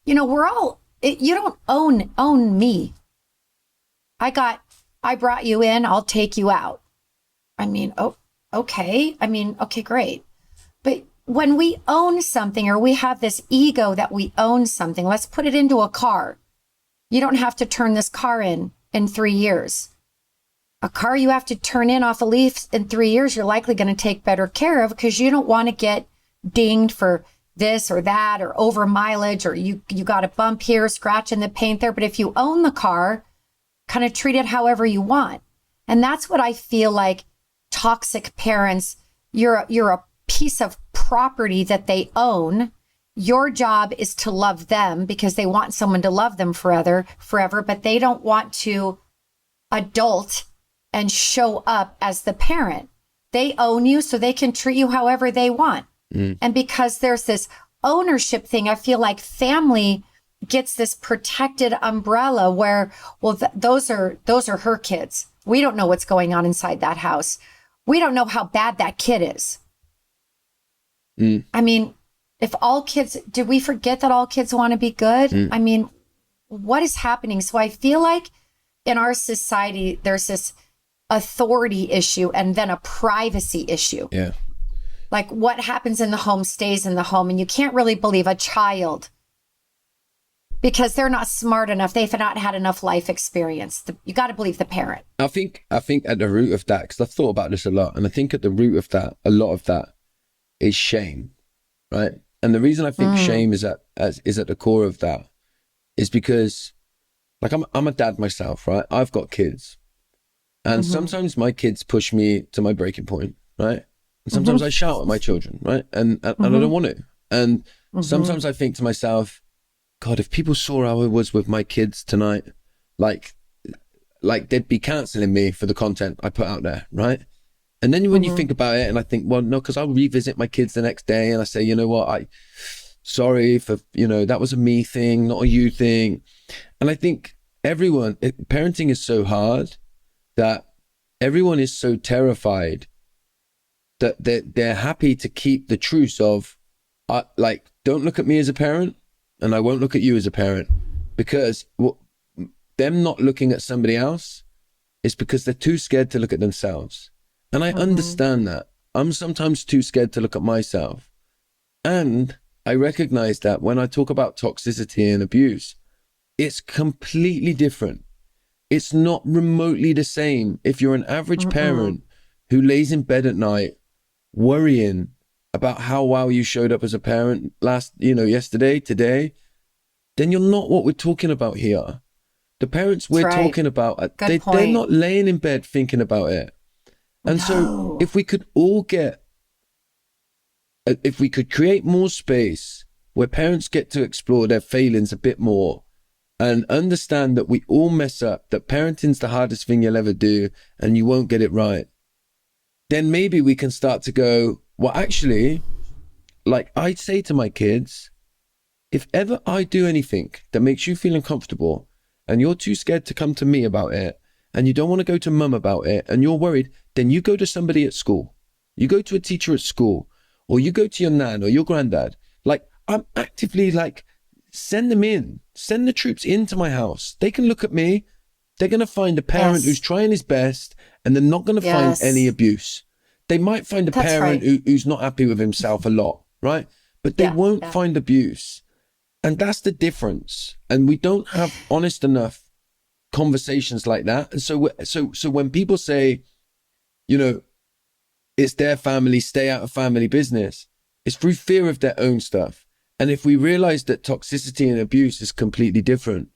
Speaker 1: you know, you don't own me. I brought you in, I'll take you out. I mean, okay, great. But when we own something, or we have this ego that we own something, let's put it into a car. You don't have to turn this car in 3 years. A car you have to turn in off a leaf in 3 years, you're likely going to take better care of, because you don't want to get dinged for this or that, or over mileage, or you got a bump here, scratch in the paint there. But if you own the car, kind of treat it however you want. And that's what I feel like toxic parents, you're a piece of property that they own. Your job is to love them because they want someone to love them forever, but they don't want to adult and show up as the parent. They own you so they can treat you however they want. And because there's this ownership thing, I feel like family gets this protected umbrella where, well, those are her kids. We don't know what's going on inside that house. We don't know how bad that kid is. I mean, if all kids, did we forget that all kids want to be good? I mean, what is happening? So I feel like in our society, there's this authority issue and then a privacy issue.
Speaker 2: Yeah.
Speaker 1: Like what happens in the home stays in the home. And you can't really believe a child because they're not smart enough. They've not had enough life experience. You got to believe the parent.
Speaker 2: I think at the root of that, because I've thought about this a lot, and I think at the root of that, a lot of that is shame, right? And the reason I think shame is at the core of that is because, like, I'm a dad myself, right? I've got kids, and sometimes my kids push me to my breaking point, right? And sometimes I shout at my children, right? And I don't want to. And sometimes I think to myself, God, if people saw how I was with my kids tonight, like they'd be canceling me for the content I put out there, right? And then when you think about it, and I think, well, no, because I'll revisit my kids the next day and I say, you know what, sorry for, you know, that was a me thing, not a you thing. And I think parenting is so hard that everyone is so terrified that they're happy to keep the truce of, like, don't look at me as a parent and I won't look at you as a parent, because them not looking at somebody else is because they're too scared to look at themselves. And I understand that. I'm sometimes too scared to look at myself. And I recognize that when I talk about toxicity and abuse, it's completely different. It's not remotely the same. If you're an average parent who lays in bed at night worrying about how well you showed up as a parent yesterday, today, then you're not what we're talking about here. The parents we're talking about, they're not laying in bed thinking about it. And so if we could create more space where parents get to explore their failings a bit more and understand that we all mess up, that parenting's the hardest thing you'll ever do and you won't get it right. then maybe we can start to go, well, actually, like I say to my kids, if ever I do anything that makes you feel uncomfortable and you're too scared to come to me about it and you don't want to go to mum about it and you're worried, then you go to somebody at school. You go to a teacher at school, or you go to your nan or your granddad. Like, I'm actively like, send them in, send the troops into my house. They can look at me. They're going to find a parent who's trying his best, and they're not going to find any abuse. They might find a parent who's not happy with himself a lot, right? But they won't find abuse. And that's the difference. And we don't have honest enough conversations like that. And so when people say, you know, it's their family, stay out of family business, it's through fear of their own stuff. And if we realize that toxicity and abuse is completely different,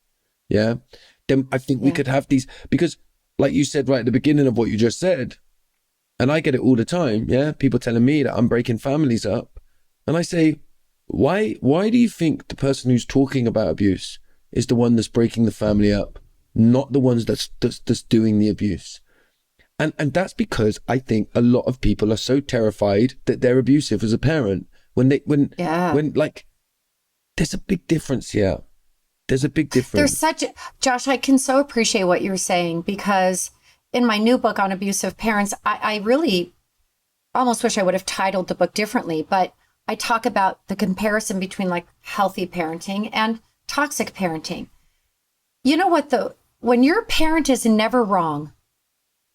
Speaker 2: then I think we could have these, because like you said right at the beginning of what you just said, and I get it all the time, people telling me that I'm breaking families up. And I say, why do you think the person who's talking about abuse is the one that's breaking the family up, not the ones that's doing the abuse? And that's because I think a lot of people are so terrified that they're abusive as a parent when like, there's a big difference here. There's a big difference.
Speaker 1: Josh, I can so appreciate what you're saying, because in my new book on abusive parents, I really almost wish I would have titled the book differently, but I talk about the comparison between like healthy parenting and toxic parenting. You know what though? When your parent is never wrong,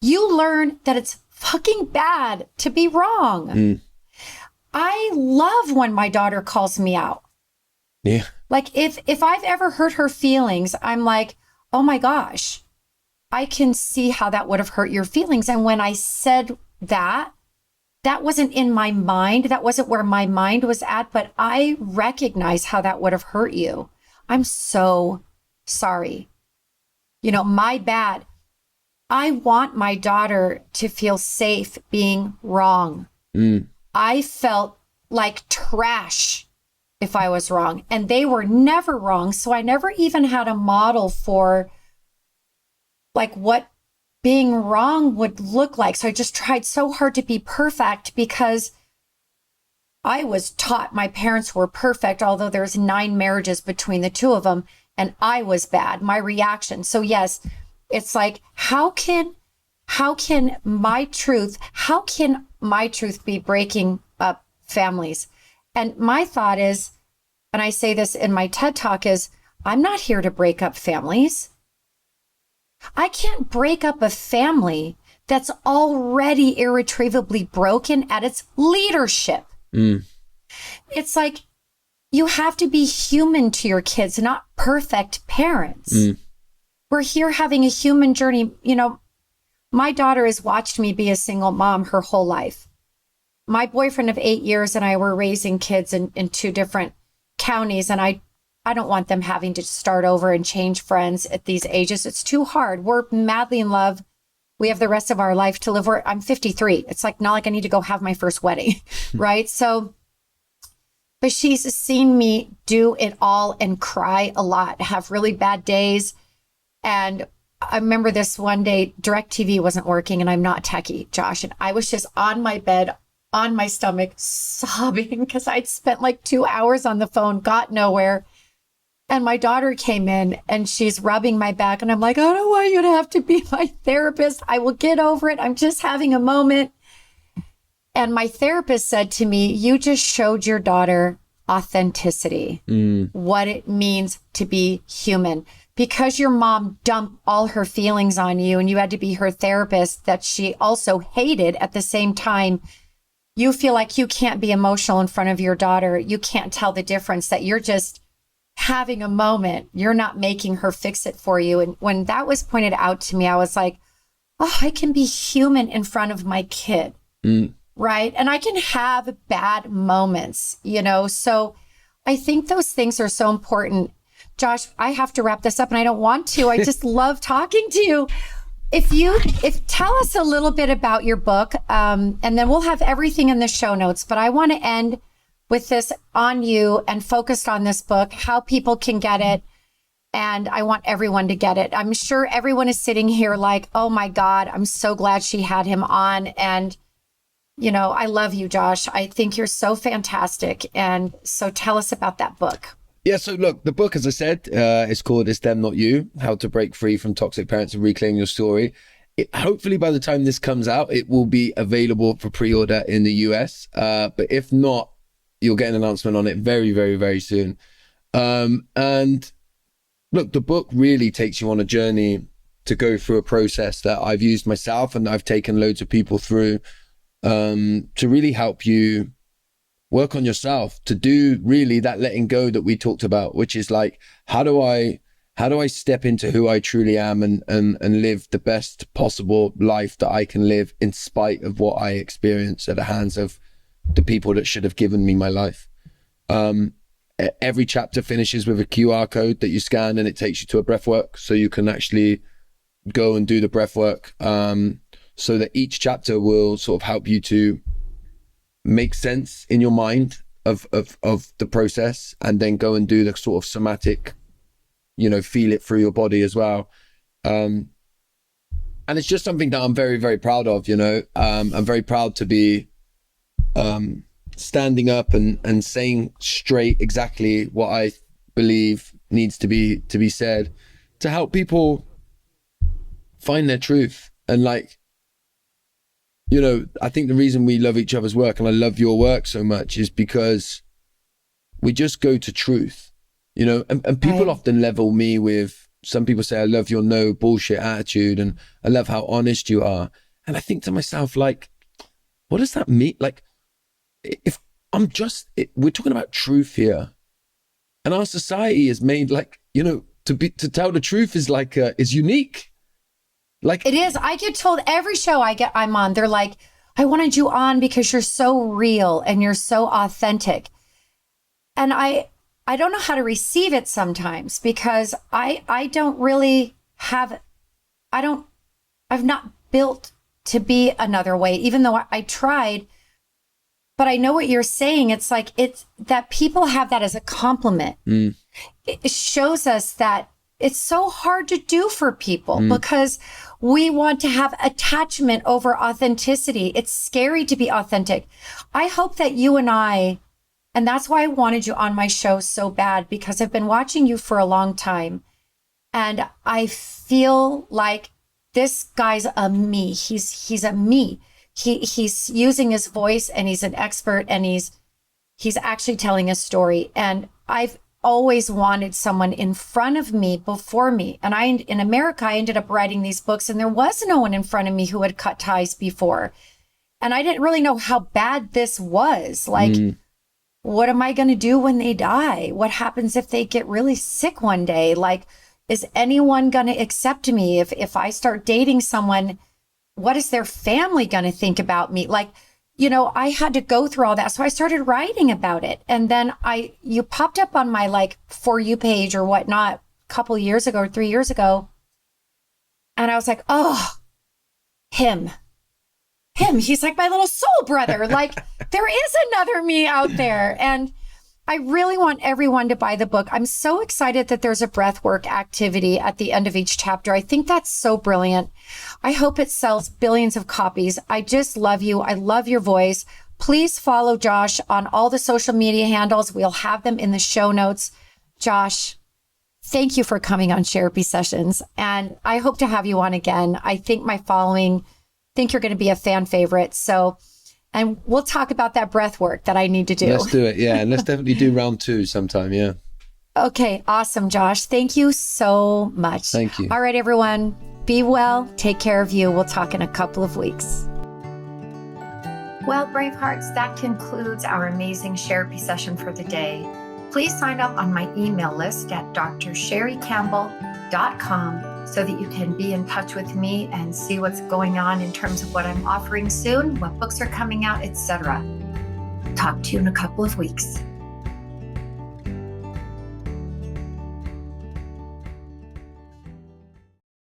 Speaker 1: you learn that it's fucking bad to be wrong. I love when my daughter calls me out.
Speaker 2: Yeah.
Speaker 1: Like if I've ever hurt her feelings, I'm like, oh my gosh, I can see how that would have hurt your feelings. And when I said that wasn't in my mind. That wasn't where my mind was at, but I recognize how that would have hurt you. I'm so sorry. You know, my bad. I want my daughter to feel safe being wrong. I felt like trash if I was wrong, and they were never wrong. So I never even had a model for like what being wrong would look like. So I just tried so hard to be perfect, because I was taught my parents were perfect, although there's 9 marriages between the two of them, and I was bad, my reaction. So yes, it's like, how can my truth be breaking up families? And my thought is, and I say this in my TED Talk, is I'm not here to break up families. I can't break up a family that's already irretrievably broken at its leadership. It's like, you have to be human to your kids, not perfect parents. We're here having a human journey. You know, my daughter has watched me be a single mom her whole life. My boyfriend of 8 years and I were raising kids in 2 different counties, and I don't want them having to start over and change friends at these ages. It's too hard. We're madly in love. We have the rest of our life to live. I'm 53. It's like, not like I need to go have my first wedding, right? So, but she's seen me do it all and cry a lot, have really bad days. And I remember this one day, DirecTV wasn't working, and I'm not techie, Josh. And I was just on my bed, on my stomach, sobbing because I'd spent like 2 hours on the phone, got nowhere. And my daughter came in and she's rubbing my back. And I'm like, I don't want you to have to be my therapist. I will get over it. I'm just having a moment. And my therapist said to me, you just showed your daughter authenticity, what it means to be human. Because your mom dumped all her feelings on you and you had to be her therapist that she also hated at the same time, you feel like you can't be emotional in front of your daughter. You can't tell the difference, that you're just having a moment. You're not making her fix it for you. And when that was pointed out to me, I was like, oh, I can be human in front of my kid. Right. And I can have bad moments, you know? So I think those things are so important. Josh, I have to wrap this up and I don't want to. I just love talking to you. If tell us a little bit about your book, and then we'll have everything in the show notes, but I want to end with this on you and focused on this book, how people can get it. And I want everyone to get it. I'm sure everyone is sitting here like, oh my God, I'm so glad she had him on. And I love you, Josh. I think you're so fantastic. And so tell us about that book.
Speaker 2: Yeah, so look, the book, as I said, is called It's Them Not You, How to Break Free from Toxic Parents and Reclaim Your Story. Hopefully by the time this comes out, it will be available for pre-order in the US. But if not, you'll get an announcement on it very, very, very soon. And look, the book really takes you on a journey to go through a process that I've used myself and I've taken loads of people through to really help you work on yourself, to do really that letting go that we talked about, which is like, how do I step into who I truly am and live the best possible life that I can live in spite of what I experience at the hands of the people that should have given me my life. Every chapter finishes with a QR code that you scan and it takes you to a breathwork, so you can actually go and do the breathwork, so that each chapter will sort of help you to make sense in your mind of the process, and then go and do the sort of somatic, feel it through your body as well. And it's just something that I'm very, very proud of. I'm very proud to be standing up and saying straight exactly what I believe needs to be said to help people find their truth. And I think the reason we love each other's work, and I love your work so much, is because we just go to truth, and people
Speaker 1: Right.
Speaker 2: often level me with, some people say, I love your no bullshit attitude and I love how honest you are. And I think to myself, what does that mean? If we're talking about truth here, and our society is made to tell the truth is unique.
Speaker 1: It is. I get told every show I'm on, they're like, I wanted you on because you're so real and you're so authentic. And I don't know how to receive it sometimes, because I don't really have, I've not built to be another way, even though I tried. But I know what you're saying. It's that people have that as a compliment. It shows us that it's so hard to do for people because we want to have attachment over authenticity. It's scary to be authentic. I hope that you and that's why I wanted you on my show so bad, because I've been watching you for a long time. And I feel like this guy's a me. He's a me. He's using his voice, and he's an expert, and he's actually telling a story. And I've always wanted someone in front of me before me. And in America, I ended up writing these books, and there was no one in front of me who had cut ties before. And I didn't really know how bad this was. What am I going to do when they die? What happens if they get really sick one day? Is anyone going to accept me? If I start dating someone, what is their family going to think about me? I had to go through all that. So I started writing about it. And then you popped up on my For You page or whatnot a couple years ago or 3 years ago. And I was like, oh, him, he's like my little soul brother. There is another me out there. And I really want everyone to buy the book. I'm so excited that there's a breathwork activity at the end of each chapter. I think that's so brilliant. I hope it sells billions of copies. I just love you. I love your voice. Please follow Josh on all the social media handles. We'll have them in the show notes. Josh, thank you for coming on Therapy Sessions. And I hope to have you on again. I think my following think you're going to be a fan favorite. And we'll talk about that breath work that I need to do.
Speaker 2: Let's do it. Yeah. And let's definitely do round 2 sometime. Yeah.
Speaker 1: Okay. Awesome, Josh. Thank you so much.
Speaker 2: Thank you.
Speaker 1: All right, everyone. Be well. Take care of you. We'll talk in a couple of weeks. Well, Bravehearts, that concludes our amazing therapy session for the day. Please sign up on my email list at drsherrycampbell.com so that you can be in touch with me and see what's going on in terms of what I'm offering soon, what books are coming out, etc. Talk to you in a couple of weeks.